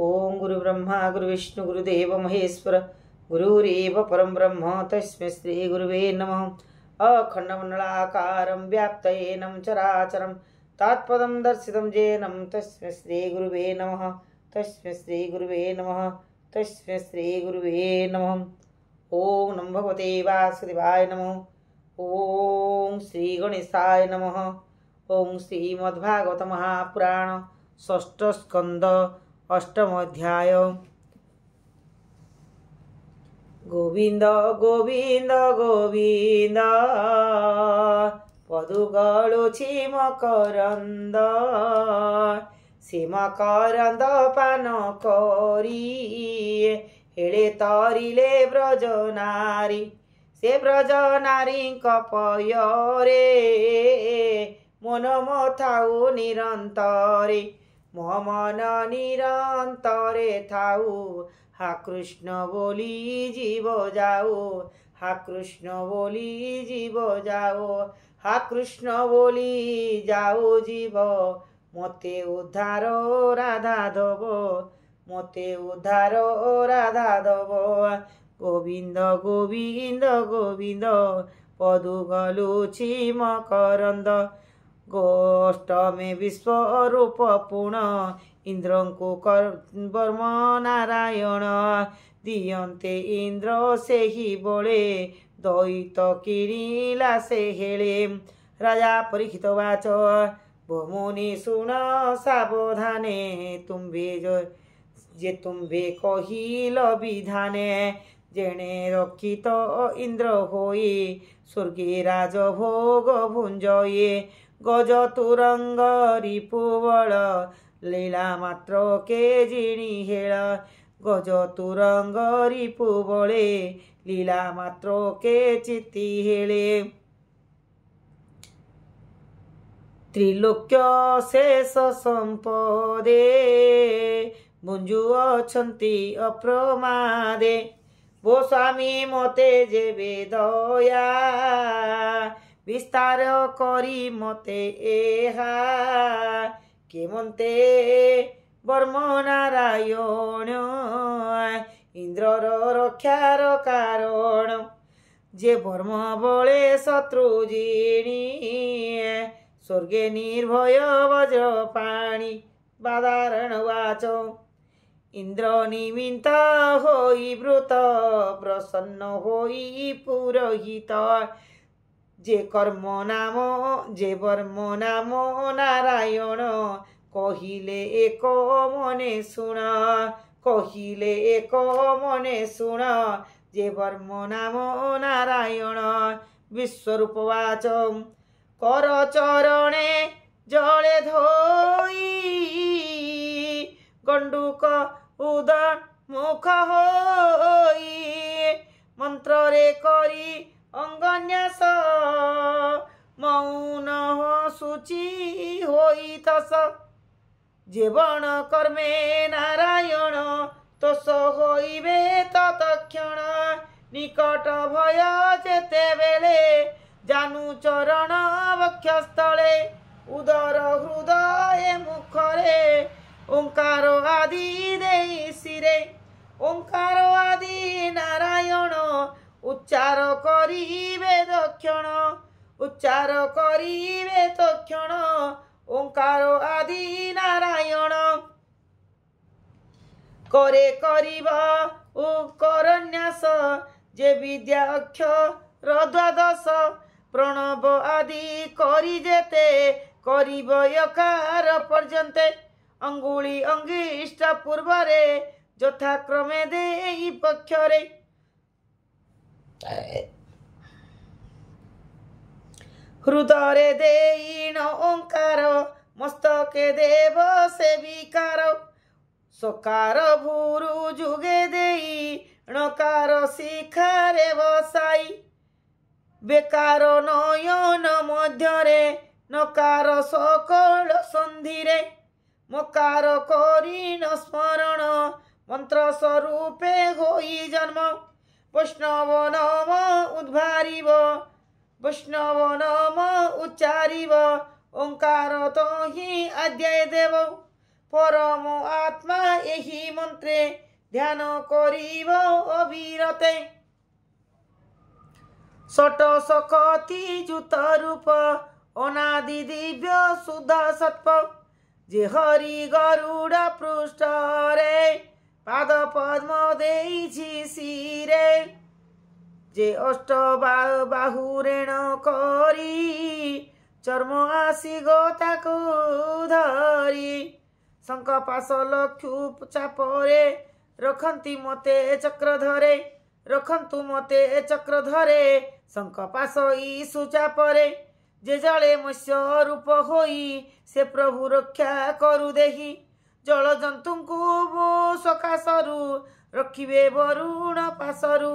ओम गुरु ब्रह्मा गुरु विष्णु गुरुदेव महेश्वर गुरुरेव परम ब्रह्म तस्मै श्री गुरुवे नमः। अखंडमंडलाकारं व्याप्तयेनं चराचरं तत्पदं दर्शितं येनं तस्मै श्री गुरुवे नमः। तस्मै श्री गुरुवे नमः। तस्मै श्री गुरुवे नमः। ओम नमो भगवते वासुदेवाय नमः। ओम श्री गणेशाय नमः। ओम श्रीमद्भागवत महापुराण षष्ठ स्कंद अष्टम अध्याय। गोविंद गोविंद गोविंद पदुगलुछि मकरंद से मकरंद पान करी हेले तरिले ब्रज नारी से ब्रज नारी पयरे मन मथाउ निरंतरे मो मन निरंतरे थाऊ हा कृष्ण बोली जीव जाओ हा कृष्ण बोली जीव जाओ हा कृष्ण बोली जाओ जीव मते उद्धार राधा दब मते उद्धार राधा दब। गोविंद गोविंद गोविंद पदुगलुछि मकरंद गोष्टमे विश्वरूप पूर्ण इंद्र को वर्म नारायण दियंते इंद्र से ही बोले दैत किणिला से हेले। राजा परीक्षित वाच मुनि सुन सावधाने तुम्भे जे तुम्भे कहिल विधाने जेणे रक्षित इंद्र होई स्वर्गे राजभोग भुंजये गज तुरंग रिपुबल लीला मात्र के जिणी हेळ गज तुरंग रिपुबले लीला मात्र के चिति हेले। त्रिलोक्य शेष संपदे बुंजु अछंती अप्रमादे वो स्वामी मते जेबे दया विस्तार करी मते एहा केमंते वर्म नारायण इंद्रर रक्षार कारण जे वर्म बळे शत्रु जिणी स्वर्गे निर्भय वज्र पाणी बाधारण वाच इंद्र निमित्त होई व्रत प्रसन्न होई पुरोहित जे कर्म नाम जे वर्म नाम नारायण कहिले एक मने सुन कहिले एक मने सुन जे वर्म नाम नारायण। विश्वरूप वाच कर चरणे जले धोई गंडुक उदर मुख होई मंत्र रे करी अंगन्यास मौन सूची होई तस जीवन कर्मे नारायण तस होइबे तत्क्षण निकट भय जेते बेले जानू चरण वक्षस्थले उदर हृदय मुखरे ओंकार आदि देई शिरे ओंकार आदि नारायण उच्चार करिबे दक्षिण उच्चार करिबे तक्षण ओंकार आदि नारायण करे करिबा करन्यास जे विद्या अक्षर द्वादश प्रणव आदि करि जेते करिब यकार पर्यन्ते अंगुली अंगिष्ट पूर्वरे यथाक्रमे देई पक्षरे हृदय देईन ओंकार मस्तके देव सेविकार सकार भूरु जुगे देई णकार शिखारे बसाई बेकार नयन मध्यरे नकार सकल संधिरे मकार करीन स्मरण मंत्र स्वरूपे होई जन्म वैष्णव नाम उद्भारिव वैष्णव नाम उच्चारिव ओंकार तो ही अद्वय देव परम आत्मा यही মন্ত্রে ধ্যান করিব অবিরতে ষট শকতি যুত রূপ অনাদি দিব্য শুদ্ধ সত্প যে হরি গরুড় পৃষ্ঠরে পাদ পদ্ম দেইছি শিরে যে অষ্ট বাহু রেণ করি চর্ম আসি গো তাকু ধরি শঙ্খ পাশ লକ୍ଷୁ ଚାପରେ ରଖନ୍ତି ମତେ ଚକ୍ର ଧରେ ରଖନ୍ତୁ ମତେ ଚକ୍ର ଧରେ ଶଙ୍ଖ ପାଶ ଈଶୁ ଚାପରେ ଯେ ଜଳେ ମତ୍ସ୍ୟ ରୂପ ହୋଇ ସେ ପ୍ରଭୁ ରକ୍ଷା କରୁ ଦେହି ଜଳ ଜନ୍ତୁଙ୍କୁ ସକାଶରୁ ରଖିବେ ବରୁଣ ପାଶରୁ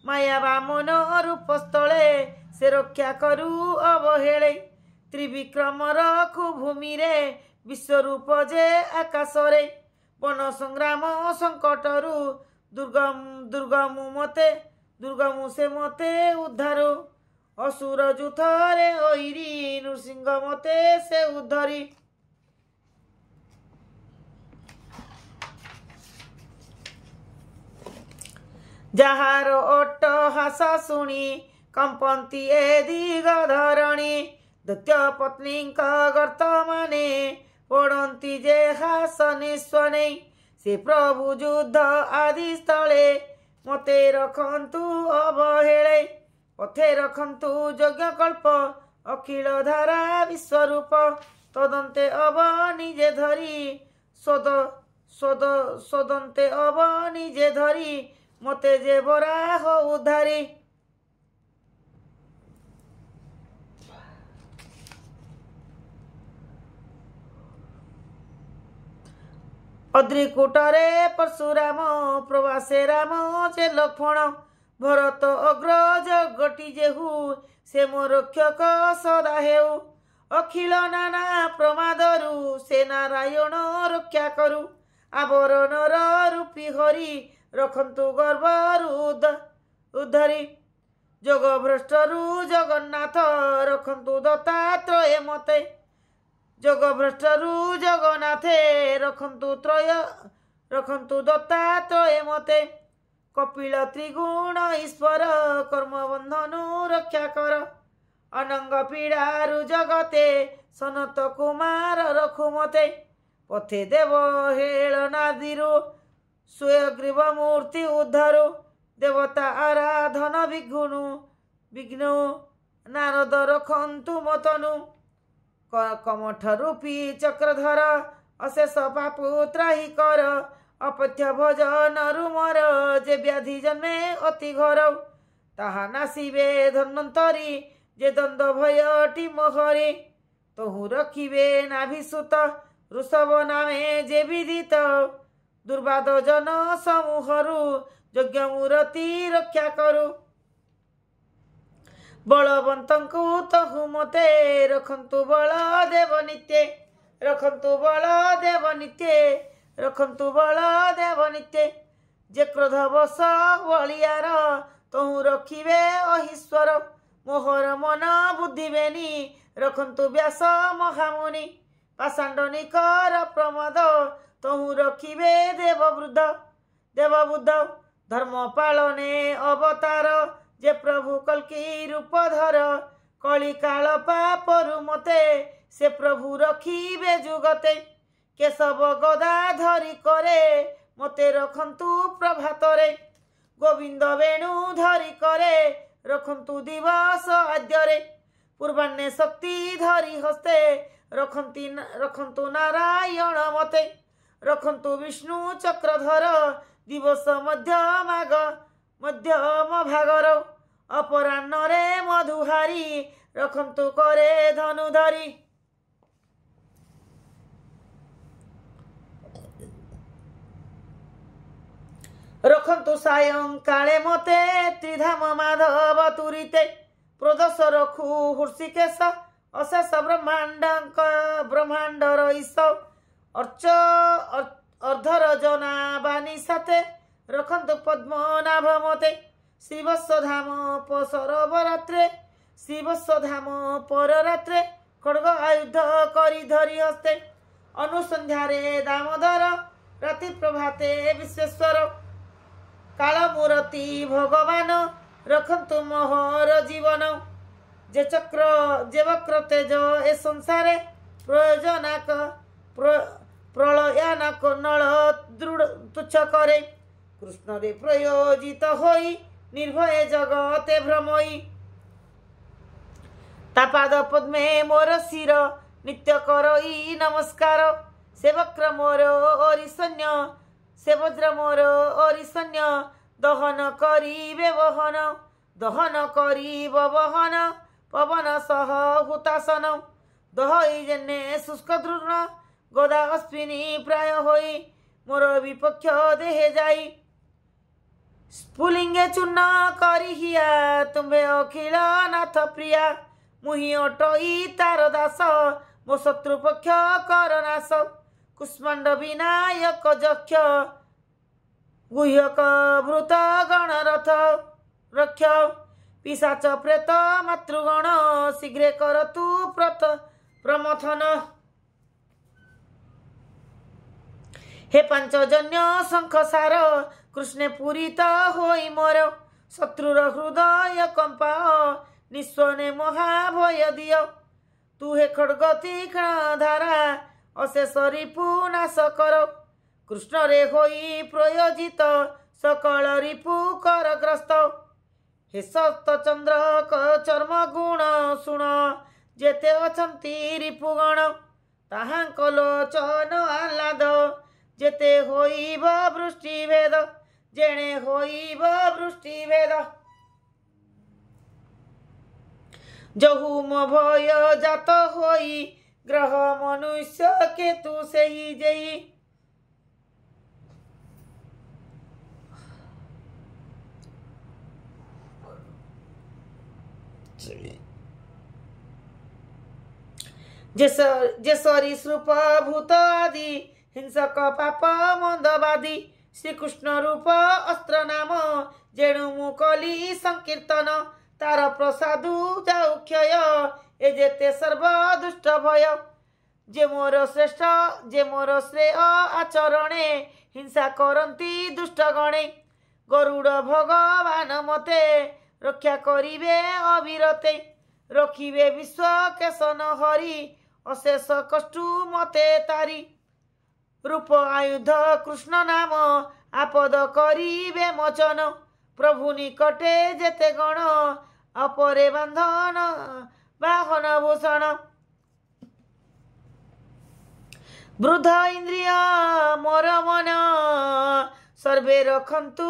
ମାୟା ବାମନ ରୂପ ସ୍ଥଳେ ସେ ରକ୍ଷା କରୁ ଅବହେଳେ ତ୍ରିବିକ୍ରମର ଭୂମିରେ ବିଶ୍ୱରୂପ ଯେ ଆକାଶରେ ବନ ସଂଗ୍ରାମ ସଙ୍କଟରୁ ଦୁର୍ଗମୁ ସେ ମତେ ଉଦ୍ଧାର ଅସୁର ଯୁଥରେ ଐରି ନୃସିଂହ ମତେ ସେ ଉଦ୍ଧରି ଯାହାର ଅଟ୍ଟହାସ ଶୁଣି କମ୍ପନ୍ତି ଏ ଦିଗ ଧରଣୀ ଦୈତ୍ୟ ପତ୍ନୀଙ୍କ ଗର୍ତ୍ତମାନେ ପଡ଼ନ୍ତି ଯେ ହାସ ନିଶ୍ୱନେ ସେ ପ୍ରଭୁ ଯୁଦ୍ଧ ଆଦି ସ୍ଥଳେ ମତେ ରଖନ୍ତୁ ଅବହେଳେ ପଥେ ରଖନ୍ତୁ ଯଜ୍ଞକଳ୍ପ ଅଖିଳ ଧାରା ବିଶ୍ୱରୂପ ତଦନ୍ତେ ଅବ ନିଜେ ଧରି ସୋଦନ୍ତେ ଅବ ନିଜେ ଧରି ମତେ ଯେ ବରାହ ଉଦ୍ଧାରି ଅଦ୍ରିକୁଟରେ ପରଶୁରାମ ପ୍ରବାସେ ରାମ ଯେ ଲକ୍ଷ୍ମଣ ଭରତ ଅଗ୍ରଜ ଗଟି ଯେହୁ ସେ ମୋ ରକ୍ଷକ ସଦା ହେଉ ଅଖିଳ ନାନା ପ୍ରମାଦରୁ ସେ ନାରାୟଣ ରକ୍ଷା କରୁ ଆବରଣର ରୂପୀ ହରି ରଖନ୍ତୁ ଗର୍ଭରୁ ଉଦ୍ଧରି ଯୋଗ ଭ୍ରଷ୍ଟରୁ ଜଗନ୍ନାଥ ରଖନ୍ତୁ ଦତ୍ତାତ୍ରୟ ମତେ ଯୋଗ ଭ୍ରଷ୍ଟରୁ ଜଗନ୍ନାଥେ ରଖନ୍ତୁ ଦତ୍ତାତ୍ରୟ ମତେ କପିଳ ତ୍ରିଗୁଣ ଈଶ୍ୱର କର୍ମବନ୍ଧନୁ ରକ୍ଷା କର ଅନଙ୍ଗ ପୀଡ଼ାରୁ ଜଗତେ ସନତ କୁମାର ରଖୁ ମତେ ପଥେ ଦେବ ହେଳନାଦିରୁ ସ୍ୱୟଗ୍ରୀବ ମୂର୍ତ୍ତି ଉଦ୍ଧାରୁ ଦେବତା ଆରାଧନ ବିଘ୍ନ ନାରଦ ରଖନ୍ତୁ ମତନୁ କମଠ ରୂପୀ ଚକ୍ରଧର ଅଶେଷ ପାପୁ ତ୍ରାହି କର ଅପଥ୍ୟ ଭଜନରୁ ମୋର ଯେ ବ୍ୟାଧି ଜନ୍ମେ ଅତି ଘର ତାହା ନାସିବେ ଧନ୍ୱନ୍ତରୀ ଯେ ଦ୍ୱନ୍ଦ ଭୟଟି ମୋହରେ ତହୁ ରଖିବେ ନାଭିସୁତ ଋଷଭ ନାମେ ଯେ ବିଦିତ ଦୁର୍ବାଦ ଜନ ସମୂହରୁ ଯଜ୍ଞ ମୂରତି ରକ୍ଷା କରୁ ବଳବନ୍ତଙ୍କୁ ତହୁ ମତେ ରଖନ୍ତୁ ବଳଦେବ ନିତ୍ୟେ ରଖନ୍ତୁ ବଳଦେବ ନିତ୍ୟେ ରଖନ୍ତୁ ବଳଦେବ ନିତ୍ୟେ ଯେ କ୍ରୋଧ ବଶ ବଳିଆର ତହୁ ରଖିବେ ଅହିଶ୍ୱର ମୋହର ମନ ବୁଦ୍ଧିବେନି ରଖନ୍ତୁ ବ୍ୟାସ ମହାମୁନି ପାଷାଣ୍ଡନିକର ପ୍ରମୋଦ ତହୁ ରଖିବେ ଦେବବୁଦ୍ଧ ଧର୍ମ ପାଳନେ ଅବତାର ଯେ ପ୍ରଭୁ କଲ୍କି ରୂପ ଧର କଳି କାଳ ପାପରୁ ମତେ ସେ ପ୍ରଭୁ ରଖିବେ ଯୁଗତେ କେଶବ ଗଦା ଧରି କରେ ମତେ ରଖନ୍ତୁ ପ୍ରଭାତରେ ଗୋବିନ୍ଦ ବେଣୁ ଧରି କରେ ରଖନ୍ତୁ ଦିବସ ଆଦ୍ୟରେ ପୂର୍ବାହ୍ନେ ଶକ୍ତି ଧରି ହସ୍ତେ ରଖନ୍ତୁ ନାରାୟଣ ମତେ ରଖନ୍ତୁ ବିଷ୍ଣୁ ଚକ୍ରଧର ଦିବସ ମଧ୍ୟମ ଭାଗର ଅପରାହ୍ନରେ ମଧୁହାରି ରଖନ୍ତୁ କରେ ଧନୁଧରି ରଖନ୍ତୁ ସାୟଂକାଳେ ମତେ ତ୍ରିଧାମ ମାଧବ ତୁରିତେ ପ୍ରଦୋଷ ରଖୁ ହୃଷିକେଶ ଅଶେଷ ବ୍ରହ୍ମାଣ୍ଡର ଈଶ ଅର୍ଦ୍ଧର ଜନା ବାଣୀ ସାଥେ ରଖନ୍ତୁ ପଦ୍ମନାଭ ମତେ ଶ୍ରୀବତ୍ସଧାମ ପରରାତ୍ରେ ଖଡ୍ଗ ଆୟୁଧ କରି ଧରି ହସ୍ତେ ଅନୁସନ୍ଧ୍ୟାରେ ଦାମୋଦର राति प्रभाते विश्वेश्वर कालमूर्ति भगवान रखन्तु मोहर जीवन जे चक्र जे वक्र तेज ए संसारे प्रयोजनाक प्रलयानक नल दृढ़ तुच्छ करे कृष्ण रे प्रयोजित होई निर्भय जगते भ्रमई तापाद पद्मे मोर शिर नित्य करई नमस्कार से वक्र मोर ओरिसन्य से वज्र मोर ओरिसन्य दहन करिबे दहन करिब बहन पवन सह हुतासन दहई जेने शुष्क दृढ़ गदा अश्विनी प्राय होई मोर विपक्ष देहे जाई स्फुलिंगे चूर्ण करिहिया तुम्हे अखिल नाथ प्रिया मुहि अटई तार दास मो शत्रु पक्ष कर नाश कुष्मांड विनायक जक्ष गुह्यक भृत गण रथ रक्ष पिशाच प्रेत मातृगण शीघ्र कर तू प्रमथन हे पांचजन्य शंखसार कृष्णे पूरित होई मोर शत्रुर हृदय कंपा निस्वने महाभय दिय तू हे खड्ग तीक्ष्ण धारा अशेष रिपु नाश कर कृष्ण रे होई प्रयोजित सकल रिपु करग्रस्त हे सप्त चंद्र चर्म गुण शुण जेते अछंती रिपुगण ताहांक लोचन आह्लाद जेते होइब वृष्टि भेद जेणे होइब वृष्टि भेद जहुम भय जात होई ग्रह मनुष्य केतु सेहि जेई जे सरीसृप भूत आदि हिंसक पाप मंदवादी श्रीकृष्ण रूप अस्त्र नाम जेणु मुकली संकीर्तन तार प्रसादु जाऊ क्षय ए जेते सर्व दुष्ट भय जे मोर श्रेष्ठ जे मोर श्रेय आचरणे हिंसा करती दुष्ट गणे गरुड़ भगवान मते रक्षा करिवे अविरते रखिवे विश्व केशन हरि अशेष कष्टु मते तारी रूप आयुध कृष्ण नाम आपद करिवे मोचन प्रभु निकटे जेते गण अपरे बंधन बाहन भूषण वृद्ध इंद्रिय मोर मन सर्वे रखन्तु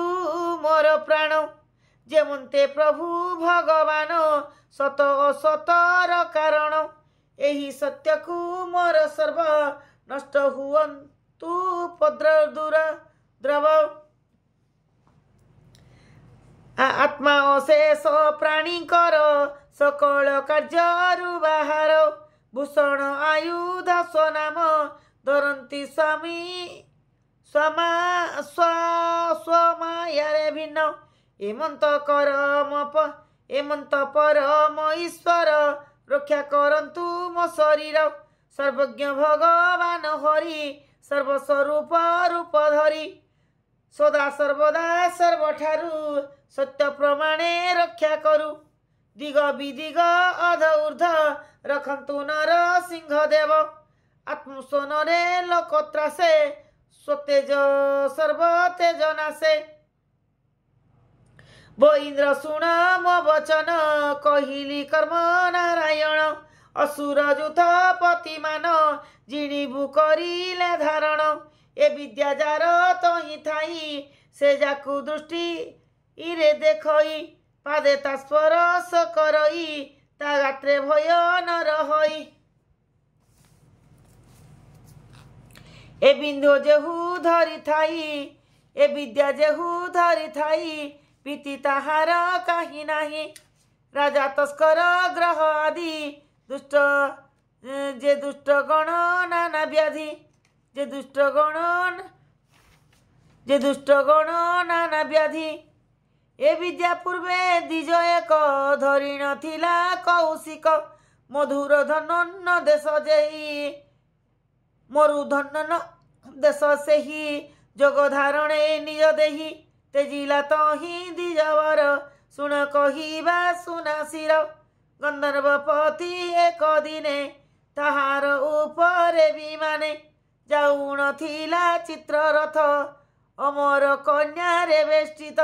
मोर प्राण जेमते प्रभु भगवान सत असतर कारण एही सत्य को मोर सर्व नष्ट हुअन्तु पद्र दूर द्रव आत्मा अशेष प्राणी कर सकल कार्य बाहार भूषण आयुध स्वनाम धरती स्वामी स्वमायारे भिन्न एमंत परम ईश्वर रक्षा करन्तु मो शरीर सर्वज्ञ भगवान हरि सर्वस्वरूप रूप धरी सदा सर्वदा सर्वठारु सत्य प्रमाणे रक्षा करू दिग विदिग अध ऊर्ध रखन्तु नर सिंह देव आत्मसोनरे लोकत्रासे स्वतेज सर्व तेज नासे वो इंद्र सुण मो वचन कहिली कर्म नारायण असुर जुथ पतिमान जिणीबु करिले धारण ए विद्या जार तही थाई से जाकु दृष्टि इरे देखई पादे ता स्पर्श करई ता गात्रे भय न रहई ए बिंदु जेहु धरि थाई ए विद्या जेहु धरि थाई पीति ताहार कहीं नाही राजा तस्कर ग्रह आदि दुष्ट जे दुष्ट गण नाना व्याधि जे दुष्ट गण नाना व्याधि ए विद्या पूर्वे द्विज एक धरी नथिला कौशिक मधुर धनन देश जेई मरु देश से ही जोग धारणे निज देही तेजिला तो ही दिजवर शुण कहिबा सुनासीर गंधर्वपति एक दिने ताहार उपरे विमाने जाऊन थिला चित्ररथ अमर कन्या रे बेष्टित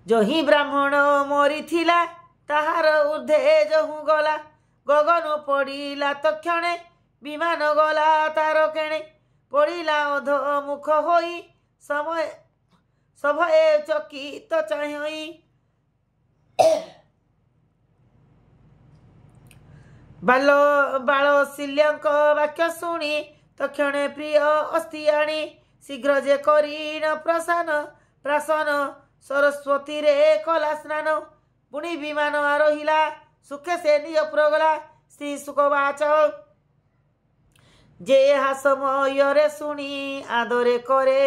जही ब्राह्मण मरी थिला ताहार ऊर्ध्वे जहु गला गगन पड़िला तक्षणे विमान गला तार केणे पड़िला अध मुख होई समय सभये चकित चाहि बालशिल्यंक वाक्य शुणी तक्षणे प्रिय अस्ति आणी शीघ्र जे करीन प्राशन सरस्वती रे कला स्नान पुणी विमान आरोहिला सुखे से निज पुरगला श्री सुखवाच जे हासमय शुणी आदरे करे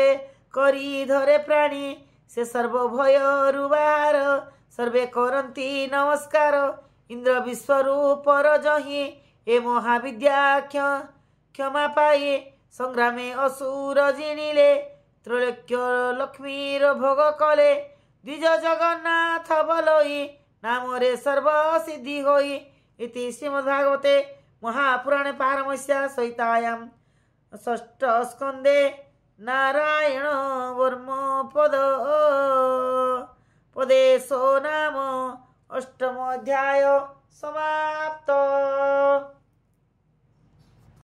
करी धरे प्राणी से सर्वभय रुबार सर्वे करती नमस्कार इंद्र विश्वरूपर जही ए महाविद्या क्षमा पाए संग्रामे असुर जिणिले त्रैलोक्य लक्ष्मीर भोग कले द्विज जगन्नाथ बलोई नामरे सर्व सिद्धि होई इति श्रीमद्भागवते महापुराणे पारमहंस्यां संहितायां षष्ठ स्कंदे नारायण वर्म पदेशो नाम अष्टमोऽध्याय समाप्त।